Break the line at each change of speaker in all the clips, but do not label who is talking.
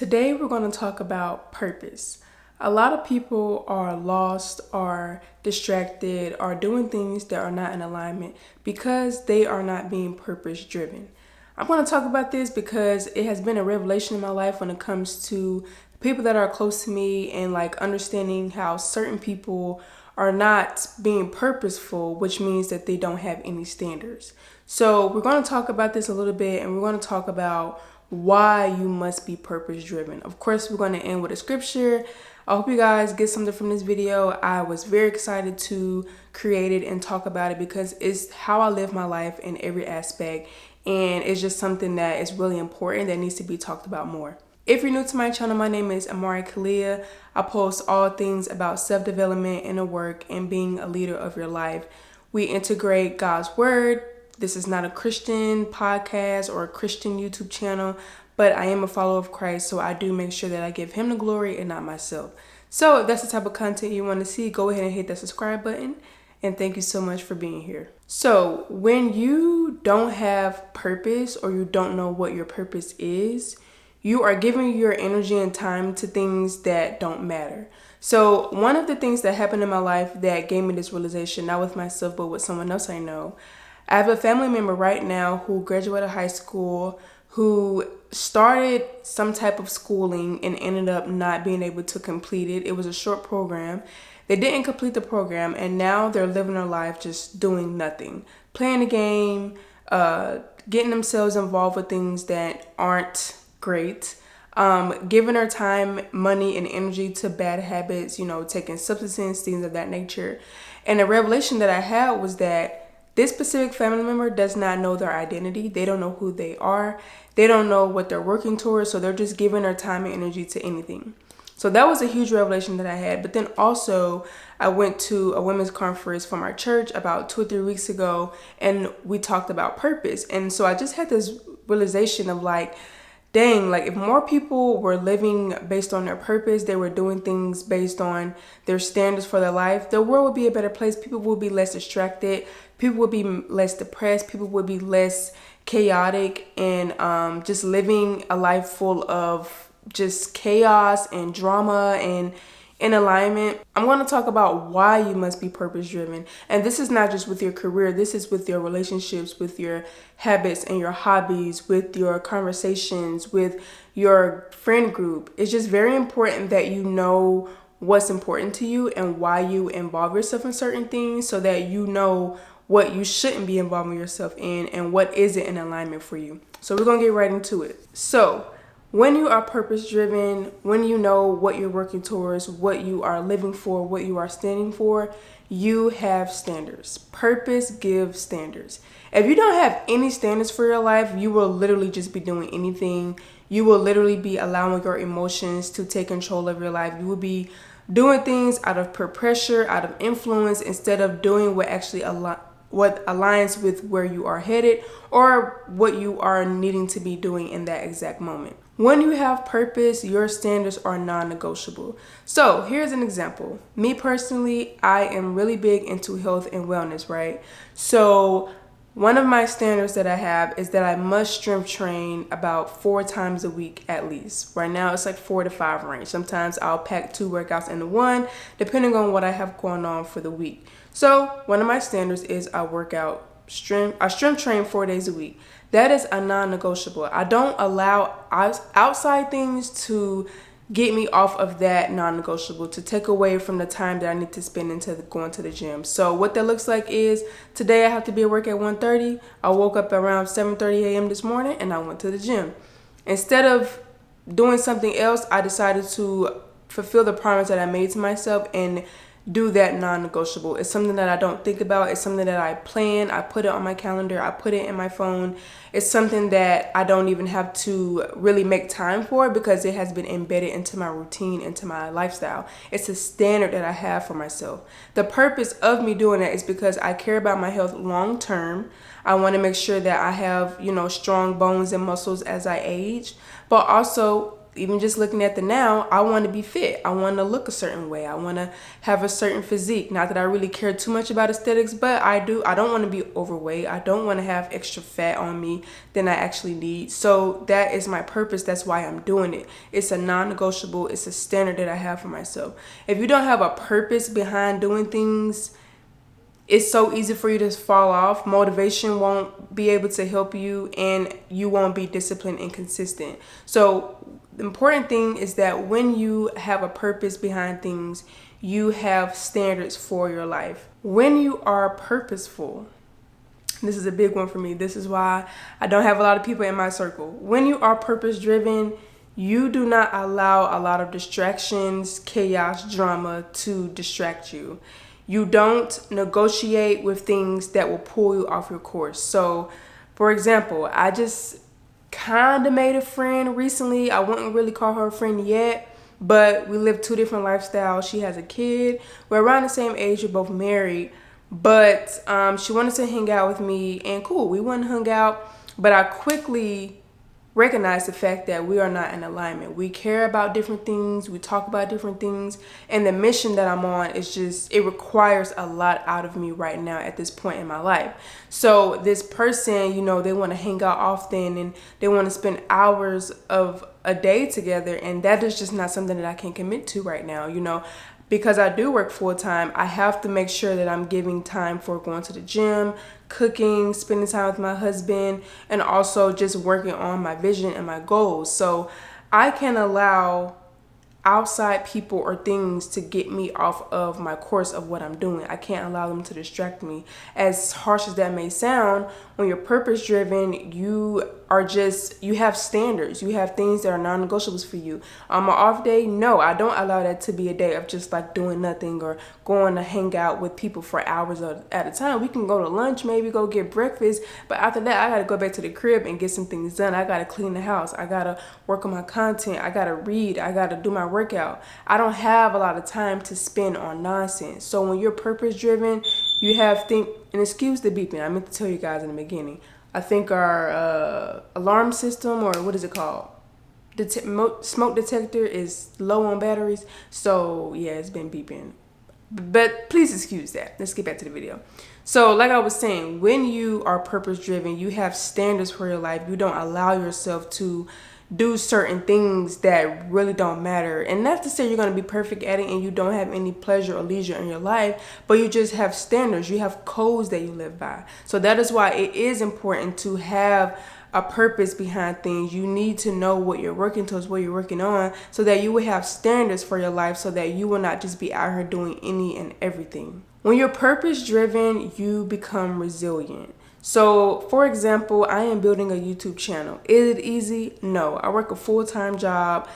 Today we're going to talk about purpose. A lot of people are lost, are distracted, are doing things that are not in alignment because they are not being purpose driven. I'm going to talk about this because it has been a revelation in my life when it comes to people that are close to me and like understanding how certain people are not being purposeful, which means that they don't have any standards. So we're going to talk about this a little bit, and we're going to talk about why you must be purpose driven. Of course, we're going to end with a scripture. I hope you guys get something from this video. I was very excited to create it and talk about it because it's how I live my life in every aspect, and it's just something that is really important that needs to be talked about more. If you're new to my channel, my name is Amari Kalia. I post all things about self-development, inner work, and being a leader of your life. We integrate God's word. This is not a Christian podcast or a Christian YouTube channel, but I am a follower of Christ, so I do make sure that I give him the glory and not myself. So if that's the type of content you want to see, go ahead and hit that subscribe button. And thank you so much for being here. So when you don't have purpose or you don't know what your purpose is, you are giving your energy and time to things that don't matter. So one of the things that happened in my life that gave me this realization, not with myself, but with someone else I know, I have a family member right now who graduated high school, who started some type of schooling and ended up not being able to complete it. It was a short program. They didn't complete the program, and now they're living their life just doing nothing, playing a game, getting themselves involved with things that aren't great, giving their time, money, and energy to bad habits, taking substances, things of that nature. And the revelation that I had was that this specific family member does not know their identity. They don't know who they are. They don't know what they're working towards. So they're just giving their time and energy to anything. So that was a huge revelation that I had. But then also I went to a women's conference from our church about 2 or 3 weeks ago, and we talked about purpose. And so I just had this realization of like, dang, like if more people were living based on their purpose, they were doing things based on their standards for their life, the world would be a better place. People would be less distracted. People would be less depressed. People would be less chaotic and just living a life full of just chaos and drama and in alignment. I'm going to talk about why you must be purpose driven. And this is not just with your career. This is with your relationships, with your habits and your hobbies, with your conversations, with your friend group. It's just very important that you know what's important to you and why you involve yourself in certain things so that you know what you shouldn't be involving yourself in and what isn't in alignment for you. So we're going to get right into it. So when you are purpose driven, when you know what you're working towards, what you are living for, what you are standing for, you have standards. Purpose gives standards. If you don't have any standards for your life, you will literally just be doing anything. You will literally be allowing your emotions to take control of your life. You will be doing things out of peer pressure, out of influence, instead of doing what actually what aligns with where you are headed or what you are needing to be doing in that exact moment. When you have purpose, your standards are non-negotiable. So here's an example. Me personally, I am really big into health and wellness, right? So one of my standards that I have is that I must strength train about 4 times a week at least. Right now it's like 4 to 5 range. Sometimes I'll pack 2 workouts into one, depending on what I have going on for the week. So one of my standards is I strength train 4 days a week. That is a non-negotiable. I don't allow outside things to get me off of that non-negotiable, to take away from the time that I need to spend into going to the gym. So what that looks like is today I have to be at work at 1:30. I woke up around 7:30 a.m. this morning and I went to the gym. Instead of doing something else, I decided to fulfill the promise that I made to myself and do that non-negotiable. It's something that I don't think about. It's something that I plan. I put it on my calendar. I put it in my phone. It's something that I don't even have to really make time for because it has been embedded into my routine, into my lifestyle. It's a standard that I have for myself. The purpose of me doing that is because I care about my health long term. I want to make sure that I have, strong bones and muscles as I age, but also even just looking at the now, I want to be fit. I want to look a certain way. I want to have a certain physique. Not that I really care too much about aesthetics, but I do. I don't want to be overweight. I don't want to have extra fat on me than I actually need. So that is my purpose. That's why I'm doing it. It's a non-negotiable. It's a standard that I have for myself. If you don't have a purpose behind doing things, it's so easy for you to fall off. Motivation won't be able to help you, and you won't be disciplined and consistent. So the important thing is that when you have a purpose behind things, you have standards for your life. When you are purposeful, this is a big one for me. This is why I don't have a lot of people in my circle. When you are purpose driven, you do not allow a lot of distractions, chaos, drama to distract you. You don't negotiate with things that will pull you off your course. So, for example, I just kind of made a friend recently. I wouldn't really call her a friend yet, but we live two different lifestyles. She has a kid. We're around the same age. We're both married. But she wanted to hang out with me, and cool, we went and hung out. But I quickly recognize the fact that we are not in alignment. We care about different things, we talk about different things, and the mission that I'm on is just, it requires a lot out of me right now at this point in my life. So this person, you know, they want to hang out often and they want to spend hours of a day together, and that is just not something that I can commit to right now, you know. Because I do work full time, I have to make sure that I'm giving time for going to the gym, cooking, spending time with my husband, and also just working on my vision and my goals. So I can allow outside people or things to get me off of my course of what I'm doing. I can't allow them to distract me. As harsh as that may sound, when you're purpose driven, you have standards. You have things that are non-negotiables for you. On my off day, no, I don't allow that to be a day of just like doing nothing or going to hang out with people for hours at a time. We can go to lunch, maybe go get breakfast, but after that, I gotta go back to the crib and get some things done. I gotta clean the house. I gotta work on my content. I gotta read. I gotta do my workout. I don't have a lot of time to spend on nonsense. So when you're purpose driven, you have and excuse the beeping. I meant to tell you guys in the beginning. I think our alarm system, or what is it called? Smoke detector is low on batteries. So yeah, it's been beeping. But please excuse that. Let's get back to the video. So like I was saying, when you are purpose driven, you have standards for your life. You don't allow yourself to do certain things that really don't matter. And not to say you're going to be perfect at it and you don't have any pleasure or leisure in your life, but you just have standards. You have codes that you live by. So that is why it is important to have a purpose behind things. You need to know what you're working towards, what you're working on, so that you will have standards for your life, so that you will not just be out here doing any and everything. When you're purpose driven, you become resilient. So, for example, I am building a YouTube channel. Is it easy? No. I work a full-time job,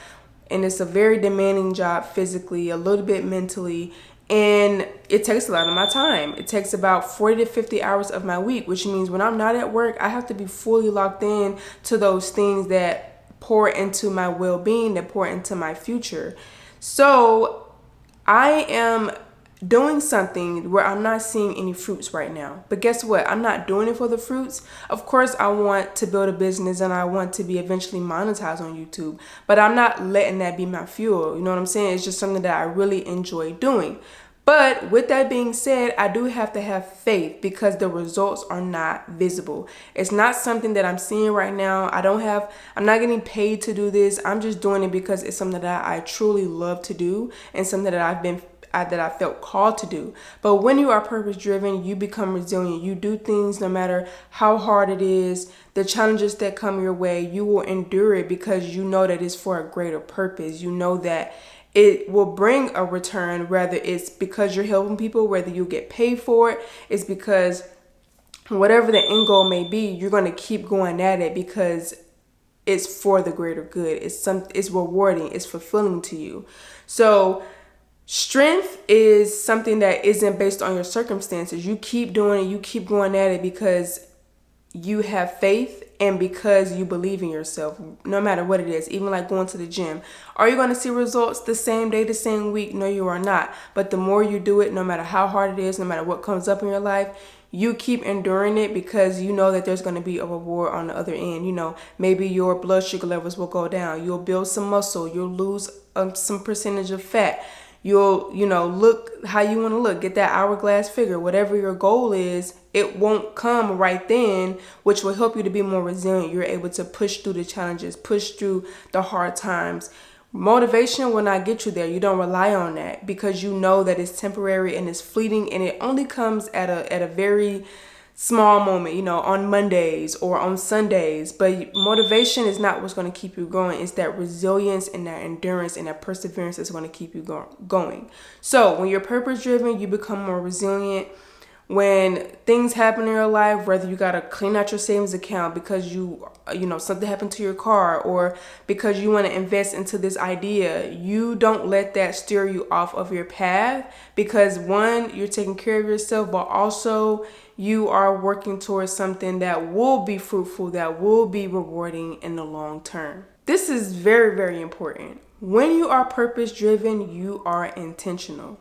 and it's a very demanding job physically, a little bit mentally, and it takes a lot of my time. It takes about 40 to 50 hours of my week, which means when I'm not at work, I have to be fully locked in to those things that pour into my well-being, that pour into my future. So, I am doing something where I'm not seeing any fruits right now. But guess what? I'm not doing it for the fruits. Of course, I want to build a business and I want to be eventually monetized on YouTube, but I'm not letting that be my fuel. You know what I'm saying? It's just something that I really enjoy doing. But with that being said, I do have to have faith because the results are not visible. It's not something that I'm seeing right now. I'm not getting paid to do this. I'm just doing it because it's something that I truly love to do and something that I felt called to do. But when you are purpose driven, you become resilient. You do things no matter how hard it is, the challenges that come your way, you will endure it because you know that it's for a greater purpose. You know that it will bring a return, whether it's because you're helping people, whether you get paid for it, it's because whatever the end goal may be, you're going to keep going at it because it's for the greater good. It's rewarding, it's fulfilling to you. So strength is something that isn't based on your circumstances. You keep doing it, you keep going at it because you have faith and because you believe in yourself, no matter what it is. Even like going to the gym. Are you going to see results the same day, the same week? No, you are not. But the more you do it, no matter how hard it is, no matter what comes up in your life, you keep enduring it because you know that there's going to be a reward on the other end. Maybe your blood sugar levels will go down. You'll build some muscle. You'll lose some percentage of fat. You'll, look how you want to look, get that hourglass figure. Whatever your goal is, it won't come right then, which will help you to be more resilient. You're able to push through the challenges, push through the hard times. Motivation will not get you there. You don't rely on that because you know that it's temporary and it's fleeting, and it only comes at a very small moment, on Mondays or on Sundays. But motivation is not what's going to keep you going. It's that resilience and that endurance and that perseverance that's going to keep you going. So when you're purpose driven, you become more resilient. When things happen in your life, whether you got to clean out your savings account because something happened to your car, or because you want to invest into this idea, you don't let that steer you off of your path, because one, you're taking care of yourself, but also you are working towards something that will be fruitful, that will be rewarding in the long term. This is very, very important. When you are purpose driven, you are intentional.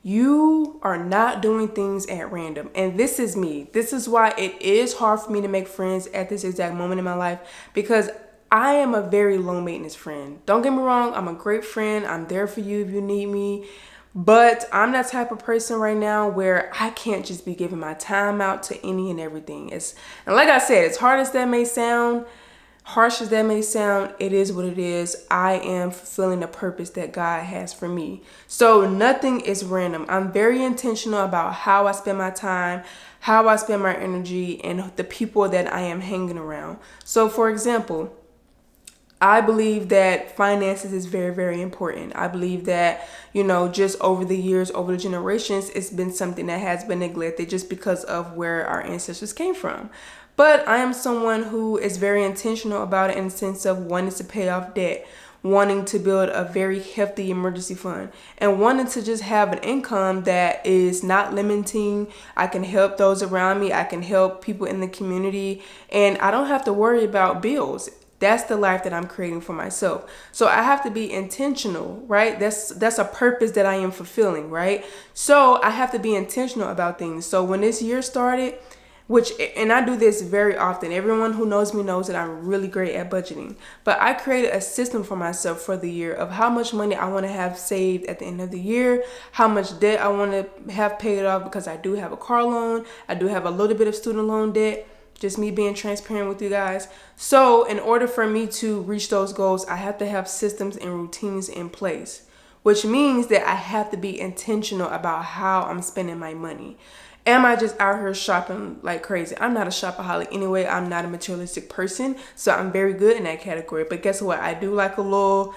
You are not doing things at random. And this is me. This is why it is hard for me to make friends at this exact moment in my life, because I am a very low maintenance friend. Don't get me wrong. I'm a great friend. I'm there for you if you need me. But I'm that type of person right now where I can't just be giving my time out to any and everything. And like I said, as hard as that may sound, harsh as that may sound, it is what it is. I am fulfilling the purpose that God has for me. So nothing is random. I'm very intentional about how I spend my time, how I spend my energy, and the people that I am hanging around. So for example, I believe that finances is very, very important. I believe that, just over the years, over the generations, it's been something that has been neglected just because of where our ancestors came from. But I am someone who is very intentional about it in the sense of wanting to pay off debt, wanting to build a very hefty emergency fund, and wanting to just have an income that is not limiting. I can help those around me. I can help people in the community, and I don't have to worry about bills. That's the life that I'm creating for myself. So I have to be intentional, right? That's a purpose that I am fulfilling, right? So I have to be intentional about things. So when this year started, and I do this very often. Everyone who knows me knows that I'm really great at budgeting. But I created a system for myself for the year of how much money I want to have saved at the end of the year, how much debt I want to have paid off, because I do have a car loan. I do have a little bit of student loan debt. Just me being transparent with you guys. So in order for me to reach those goals, I have to have systems and routines in place, which means that I have to be intentional about how I'm spending my money. Am I just out here shopping like crazy? I'm not a shopaholic anyway. I'm not a materialistic person, so I'm very good in that category. But guess what? I do like a little,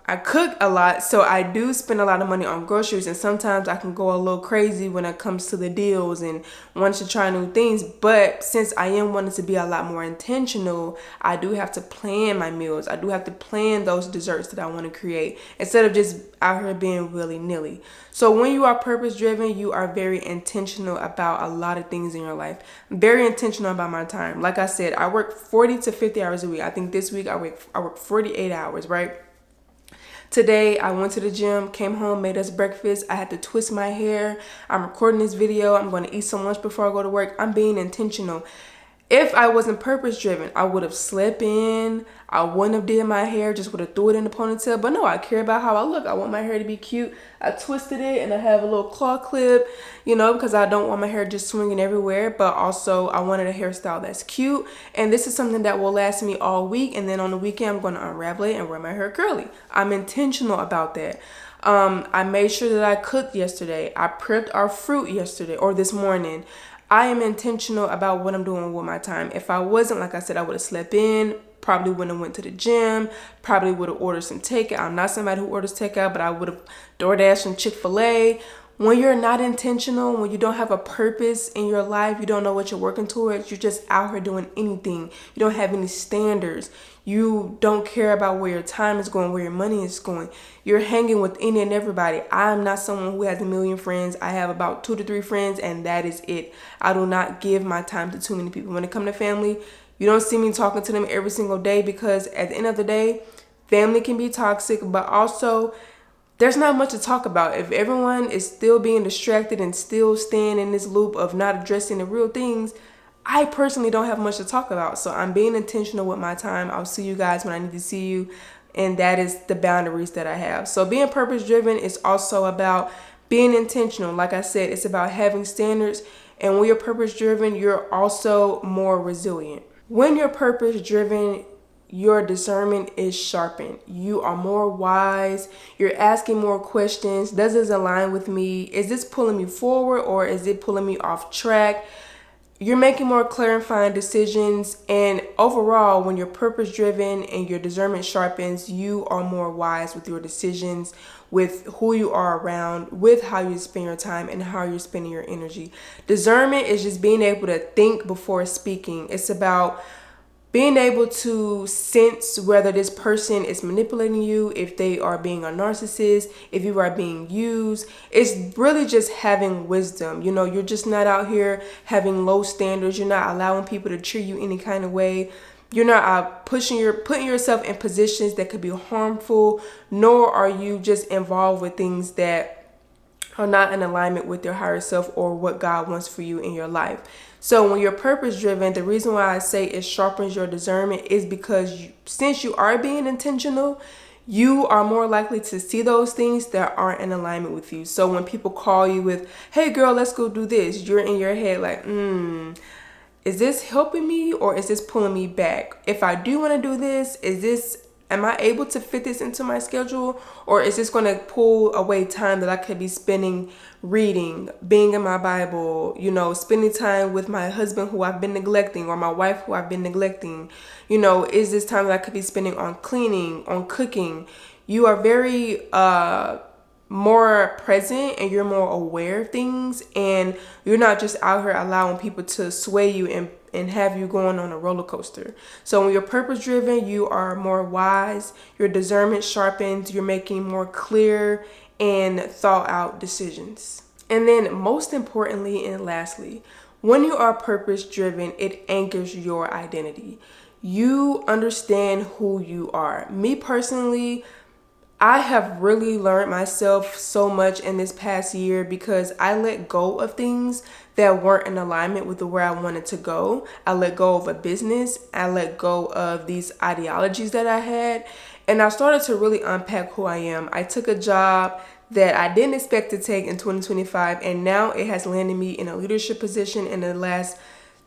I cook a lot, so I do spend a lot of money on groceries, and sometimes I can go a little crazy when it comes to the deals and wanting to try new things. But since I am wanting to be a lot more intentional, I do have to plan my meals. I do have to plan those desserts that I want to create instead of just out here being willy-nilly. So when you are purpose driven, you are very intentional about a lot of things in your life. I'm very intentional about my time. Like I said, I work 40 to 50 hours a week. I think this week I work 48 hours, right? Today, I went to the gym, came home, made us breakfast. I had to twist my hair. I'm recording this video. I'm going to eat some lunch before I go to work. I'm being intentional. If I wasn't purpose driven, I would have slept in. I wouldn't have did my hair, just would have threw it in the ponytail. But no, I care about how I look. I want my hair to be cute. I twisted it and I have a little claw clip, because I don't want my hair just swinging everywhere. But also I wanted a hairstyle that's cute. And this is something that will last me all week. And then on the weekend, I'm going to unravel it and wear my hair curly. I'm intentional about that. I made sure that I cooked yesterday. I prepped our fruit yesterday or this morning. I am intentional about what I'm doing with my time. If I wasn't, like I said, I would have slept in, probably wouldn't have went to the gym, probably would have ordered some takeout. I'm not somebody who orders takeout, but I would have DoorDashed some Chick-fil-A. When you're not intentional, when you don't have a purpose in your life, you don't know what you're working towards, you're just out here doing anything. You don't have any standards. You don't care about where your time is going, where your money is going. You're hanging with any and everybody. I'm not someone who has a million friends. I have about 2 to 3 friends, and that is it. I do not give my time to too many people. When it comes to family, you don't see me talking to them every single day, because at the end of the day, family can be toxic, but also there's not much to talk about. If everyone is still being distracted and still staying in this loop of not addressing the real things, I personally don't have much to talk about. So I'm being intentional with my time. I'll see you guys when I need to see you. And that is the boundaries that I have. So being purpose driven is also about being intentional. Like I said, it's about having standards. And when you're purpose driven, you're also more resilient. When you're purpose driven, your discernment is sharpened. You are more wise. You're asking more questions. Does this align with me? Is this pulling me forward or is it pulling me off track? You're making more clarifying decisions. And overall, when you're purpose driven and your discernment sharpens, you are more wise with your decisions, with who you are around, with how you spend your time and how you're spending your energy. Discernment is just being able to think before speaking. It's about being able to sense whether this person is manipulating you, if they are being a narcissist, if you are being used. It's really just having wisdom. You know, you're just not out here having low standards. You're not allowing people to treat you any kind of way. You're not putting yourself in positions that could be harmful, nor are you just involved with things that are not in alignment with your higher self or what God wants for you in your life. So when you're purpose driven, the reason why I say it sharpens your discernment is because since you are being intentional, you are more likely to see those things that aren't in alignment with you. So when people call you with, hey girl, let's go do this, you're in your head like, is this helping me or is this pulling me back? If I do want to do this, am I able to fit this into my schedule, or is this going to pull away time that I could be spending reading, being in my Bible, spending time with my husband who I've been neglecting, or my wife who I've been neglecting? Is this time that I could be spending on cleaning, on cooking? You are very more present and you're more aware of things, and you're not just out here allowing people to sway you and have you going on a roller coaster. So when you're purpose driven, you are more wise, your discernment sharpens, you're making more clear and thought out decisions. And then most importantly and lastly, when you are purpose driven, it anchors your identity. You understand who you are. Me personally, I have really learned myself so much in this past year because I let go of things that weren't in alignment with where I wanted to go. I let go of a business. I let go of these ideologies that I had. And I started to really unpack who I am. I took a job that I didn't expect to take in 2025, and now it has landed me in a leadership position. In the last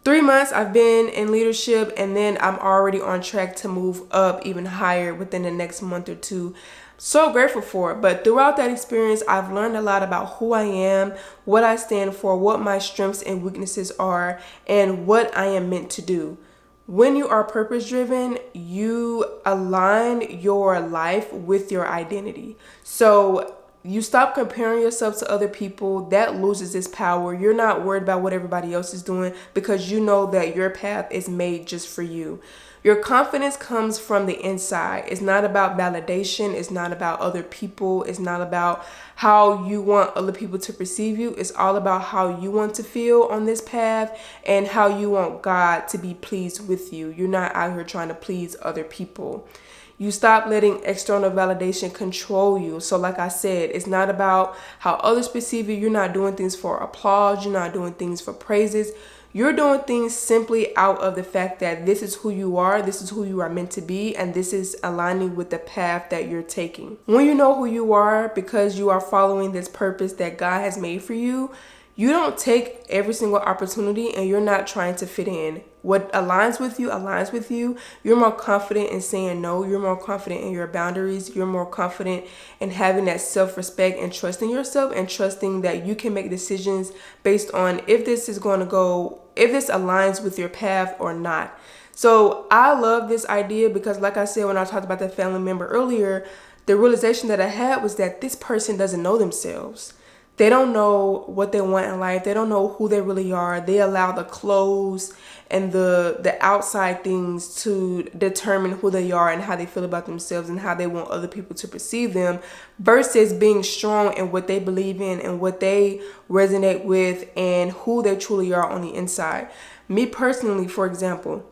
3 months, I've been in leadership, and then I'm already on track to move up even higher within the next month or two. So grateful for it. But throughout that experience, I've learned a lot about who I am, what I stand for, what my strengths and weaknesses are, and what I am meant to do. When you are purpose driven, you align your life with your identity. So you stop comparing yourself to other people. That loses its power. You're not worried about what everybody else is doing because you know that your path is made just for you. Your confidence comes from the inside. It's not about validation. It's not about other people. It's not about how you want other people to perceive you. It's all about how you want to feel on this path and how you want God to be pleased with you. You're not out here trying to please other people. You stop letting external validation control you. So like I said, it's not about how others perceive you. You're not doing things for applause. You're not doing things for praises. You're doing things simply out of the fact that this is who you are, this is who you are meant to be, and this is aligning with the path that you're taking. When you know who you are because you are following this purpose that God has made for you, you don't take every single opportunity and you're not trying to fit in. What aligns with you aligns with you. You're more confident in saying no. You're more confident in your boundaries. You're more confident in having that self-respect and trusting yourself and trusting that you can make decisions based on if this aligns with your path or not. So I love this idea because like I said, when I talked about that family member earlier, the realization that I had was that this person doesn't know themselves. They don't know what they want in life. They don't know who they really are. They allow the clothes and the outside things to determine who they are and how they feel about themselves and how they want other people to perceive them versus being strong in what they believe in and what they resonate with and who they truly are on the inside. Me personally, for example,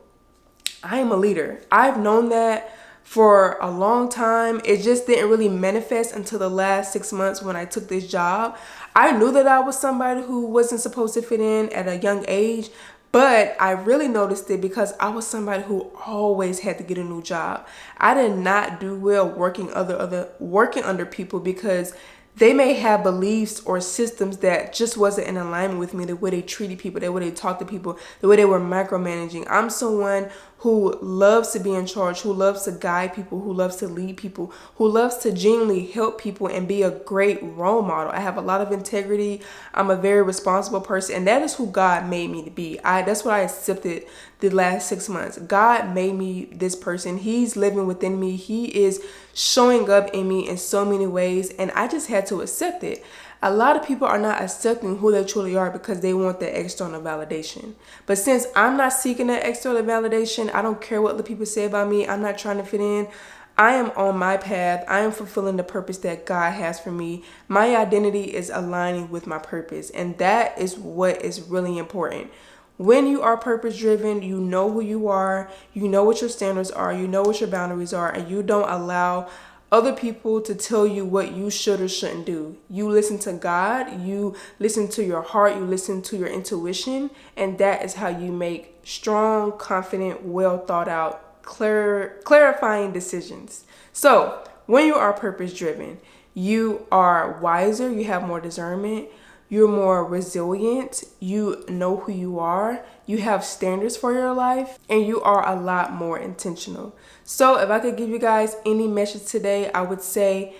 I am a leader. I've known that for a long time. It just didn't really manifest until the last 6 months when I took this job. I knew that I was somebody who wasn't supposed to fit in at a young age, but I really noticed it because I was somebody who always had to get a new job. I did not do well working under people because they may have beliefs or systems that just wasn't in alignment with me, the way they treated people, the way they talked to people, the way they were micromanaging. I'm someone who loves to be in charge, who loves to guide people, who loves to lead people, who loves to genuinely help people and be a great role model. I have a lot of integrity. I'm a very responsible person, and that is who God made me to be. That's what I accepted the last 6 months. God made me this person. He's living within me. He is showing up in me in so many ways, and I just had to accept it. A lot of people are not accepting who they truly are because they want that external validation. But since I'm not seeking that external validation, I don't care what the people say about me. I'm not trying to fit in. I am on my path. I am fulfilling the purpose that God has for me. My identity is aligning with my purpose, and that is what is really important. When you are purpose driven, you know who you are, you know what your standards are, you know what your boundaries are, and you don't allow other people to tell you what you should or shouldn't do. You listen to God, you listen to your heart, you listen to your intuition, and that is how you make strong, confident, well thought out, clarifying decisions. So when you are purpose driven, you are wiser, you have more discernment, you're more resilient, you know who you are, you have standards for your life, and you are a lot more intentional. So if I could give you guys any message today, I would say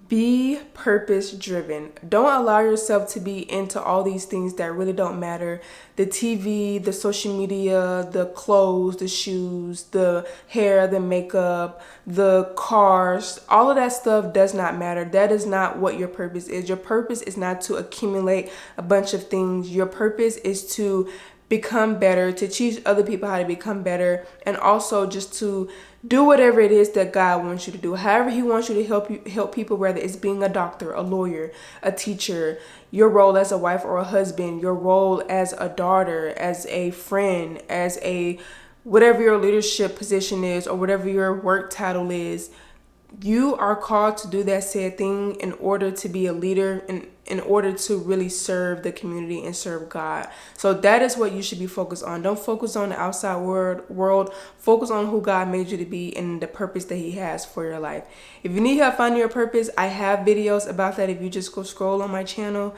be purpose driven. Don't allow yourself to be into all these things that really don't matter. The TV, the social media, the clothes, the shoes, the hair, the makeup, the cars, all of that stuff does not matter. That is not what your purpose is. Your purpose is not to accumulate a bunch of things. Your purpose is to become better, to teach other people how to become better, and also just to do whatever it is that God wants you to do. However He wants you to help people, whether it's being a doctor, a lawyer, a teacher, your role as a wife or a husband, your role as a daughter, as a friend, as a whatever your leadership position is or whatever your work title is. You are called to do that said thing in order to be a leader and in order to really serve the community and serve God. So that is what you should be focused on. Don't focus on the outside world. Focus on who God made you to be and the purpose that He has for your life. If you need help finding your purpose, I have videos about that if you just go scroll on my channel.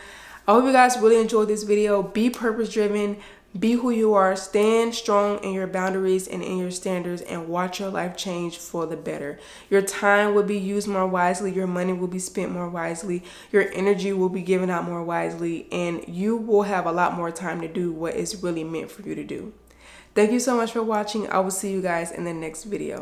I hope you guys really enjoyed this video. Be purpose driven. Be who you are. Stand strong in your boundaries and in your standards, and watch your life change for the better. Your time will be used more wisely. Your money will be spent more wisely. Your energy will be given out more wisely, and you will have a lot more time to do what is really meant for you to do. Thank you so much for watching. I will see you guys in the next video.